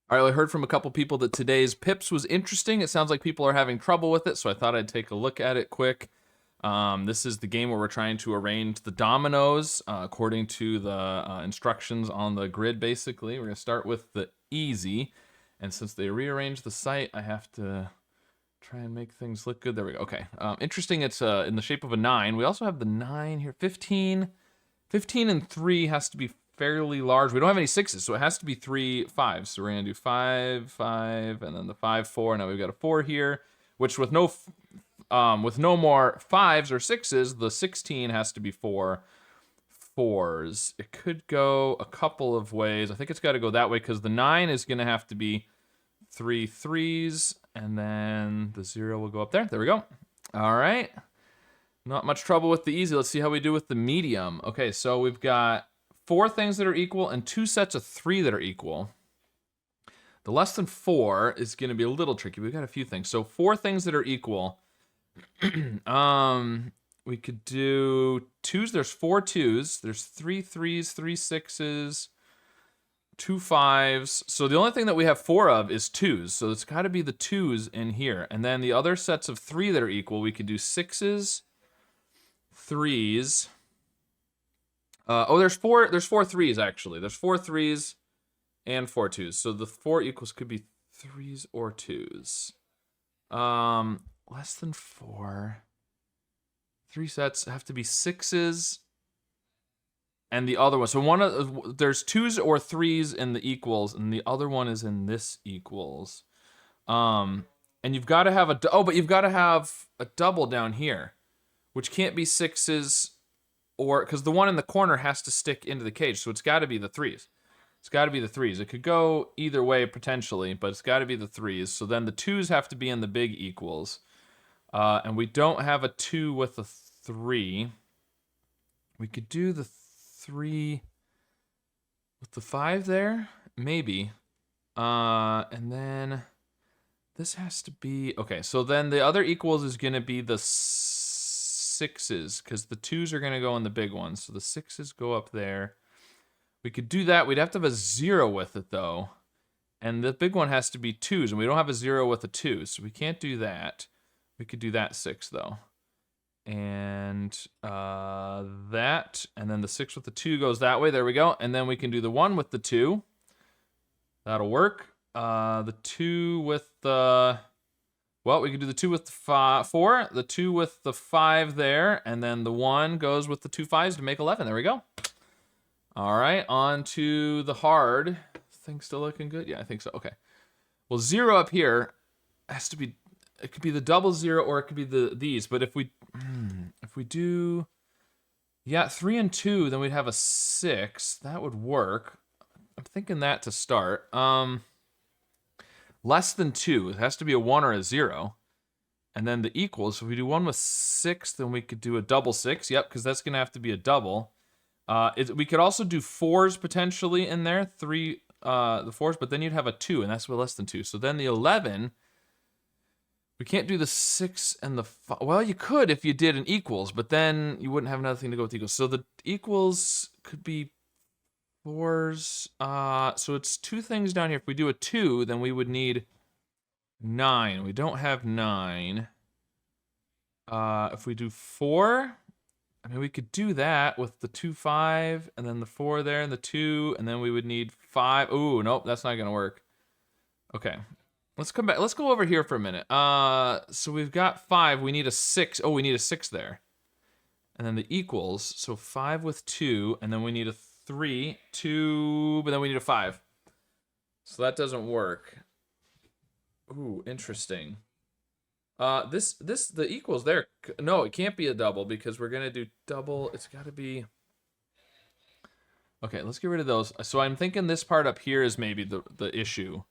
All right, I heard from a couple people that today's Pips was interesting. It sounds like people are having trouble with it, so I thought I'd take a look at it quick. This is the game where we're trying to arrange the dominoes according to the instructions on the grid, basically. We're going to start with the easy, and since they rearranged the site, I have to try and make things look good. There we go. Okay. Interesting, it's in the shape of a 9. We also have the 9 here. 15. 15 and 3 has to be fairly large. We don't have any 6s, so it has to be 3 5s. So we're going to do 5, 5, and then the 5, 4. Now we've got a 4 here, which with no more 5s or 6s, the 16 has to be 4 4s. It could go a couple of ways. I think it's got to go that way because the 9 is going to have to be 3 3s, and then the 0 will go up there. There we go. All right. Not much trouble with the easy. Let's see how we do with the medium. Okay, so we've got 4 things that are equal and 2 sets of 3 that are equal. The less than 4 is going to be a little tricky. We've got a few things. So 4 things that are equal. We could do 2s. There's 4 2s. There's 3 3s, 3 6s, 2 5s. So the only thing that we have 4 of is 2s. So it's got to be the 2s in here. And then the other sets of 3 that are equal, we could do 6s, 3s. There's 4 3s actually. There's 4 3s and 4 2s. So the 4 equals could be 3s or 2s. Less than 4. 3 sets have to be 6s and the other one. So there's 2s or 3s in the equals and the other one is in this equals. And you've got to have but you've got to have a double down here, which can't be 6s or because the one in the corner has to stick into the cage. So it's got to be the 3s. It's got to be the 3s. It could go either way potentially, but it's got to be the 3s. So then the 2s have to be in the big equals. And we don't have a 2 with a 3. We could do the 3 with the 5 there, maybe. And then this has to be okay. So then the other equals is going to be the 6s because the 2s are going to go in the big ones. So the 6s go up there. We could do that. We'd have to have a 0 with it though. And the big one has to be 2s, and we don't have a 0 with a 2, so we can't do that. We could do that 6 though. And that, and then the 6 with the 2 goes that way. There we go. And then we can do the 1 with the 2. That'll work. The 2 with the, well, we could do the 2 with the 4, the 2 with the 5 there, and then the 1 goes with the 2 5s to make 11. There we go. All right, on to the hard. Things still looking good? Yeah, I think so. Okay. Well, 0 up here has to be, it could be the double 0 or it could be these. But if we do, yeah, 3 and 2, then we'd have a 6. That would work. I'm thinking that to start. Less than 2. It has to be a 1 or a 0. And then the equals. So if we do 1 with 6, then we could do a double 6. Yep, because that's going to have to be a double. We could also do 4s potentially in there. The 4s, but then you'd have a 2, and that's with less than 2. So then the 11, we can't do the 6 and the 5. Well, you could if you did an equals, but then you wouldn't have another thing to go with equals. So the equals could be 4s. So it's 2 things down here. If we do a 2, then we would need 9. We don't have 9. If we do 4, I mean, we could do that with the 2 5 and then the 4 there and the 2, and then we would need 5. Ooh, nope, that's not gonna work. Okay, let's come back. Let's go over here for a minute. So we've got 5. We need a 6. Oh, we need a 6 there, and then the equals. So 5 with 2, and then we need a 3, 2, but then we need a 5. So that doesn't work. Ooh, interesting. The equals there. No, it can't be a double because we're gonna do double. It's gotta be. Okay, let's get rid of those. So I'm thinking this part up here is maybe the issue.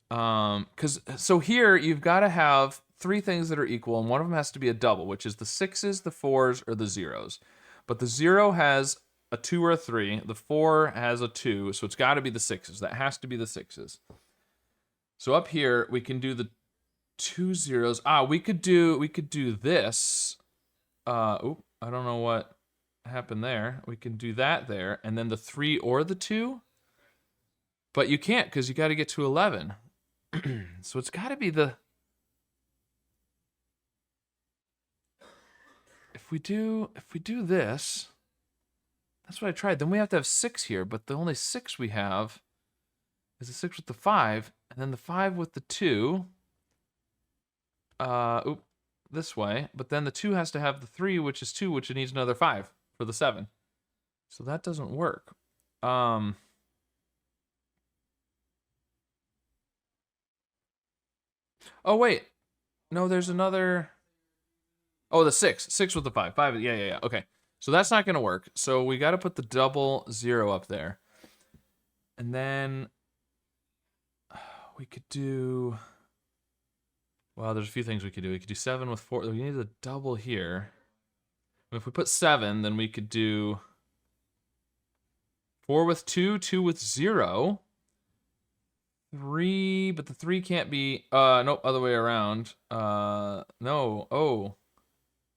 So here you've got to have 3 things that are equal, and one of them has to be a double, which is the 6s, the 4s, or the 0s. But the 0 has a 2 or a 3. The 4 has a 2, so it's got to be the 6s. That has to be the 6s. So up here we can do the 2 zeros. We could do this. I don't know what happened there. We can do that there, and then the 3 or the 2. But you can't because you got to get to 11. So it's got to be the... If we do this, that's what I tried. Then we have to have 6 here, but the only 6 we have is the 6 with the 5, and then the 5 with the 2. This way. But then the 2 has to have the 3, which is 2, which it needs another 5 for the 7. So that doesn't work. Oh, wait. No, there's another... Oh, the 6. 6 with the 5. 5, yeah. Okay. So that's not going to work. So we got to put the double 0 up there. And then we could do... Well, there's a few things we could do. We could do 7 with 4. We need a double here. If we put 7, then we could do 4 with 2, 2 with 0. 3, but the 3 can't be... nope, other way around. No. Oh,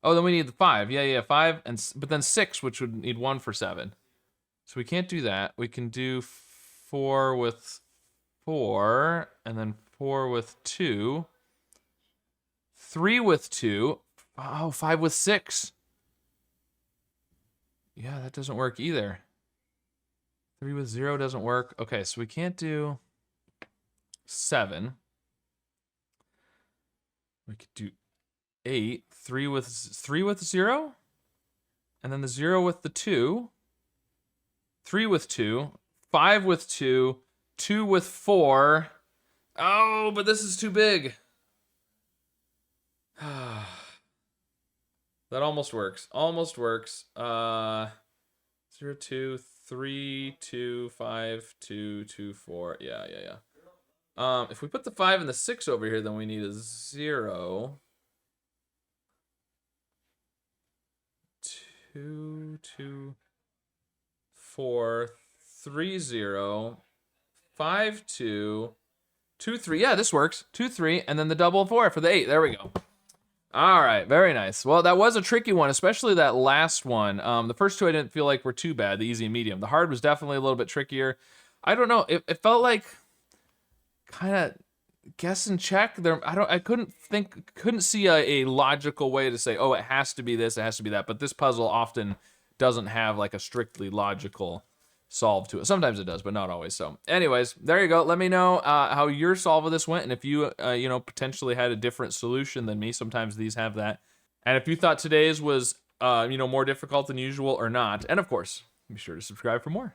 then we need the 5. Yeah, 5, but then 6, which would need 1 for 7. So we can't do that. We can do 4 with 4, and then 4 with 2. 3 with 2. Oh, 5 with 6. Yeah, that doesn't work either. 3 with 0 doesn't work. Okay, so we can't do 7. We could do 8. 3 with 0. And then the 0 with the 2. 3 with 2. 5 with 2. 2 with 4. Oh, but this is too big. That almost works. Almost works. 0, 2, 3, 2, 5, 2, 2, 4. Yeah. If we put the 5 and the 6 over here, then we need a 0. 2, 2, 4, 3, 0, 5, 2, 2, 3. Yeah, this works. 2, 3, and then the double 4 for the 8. There we go. All right, very nice. Well, that was a tricky one, especially that last one. The first two I didn't feel like were too bad, the easy and medium. The hard was definitely a little bit trickier. I don't know. It felt like kind of guess and check. I couldn't see a logical way to say, oh, it has to be this, it has to be that. But this puzzle often doesn't have like a strictly logical solve to it. Sometimes it does, but not always. So anyways, there you go. Let me know how your solve of this went, and if you potentially had a different solution than me. Sometimes these have that. And if you thought today's was more difficult than usual or not. And of course, be sure to subscribe for more.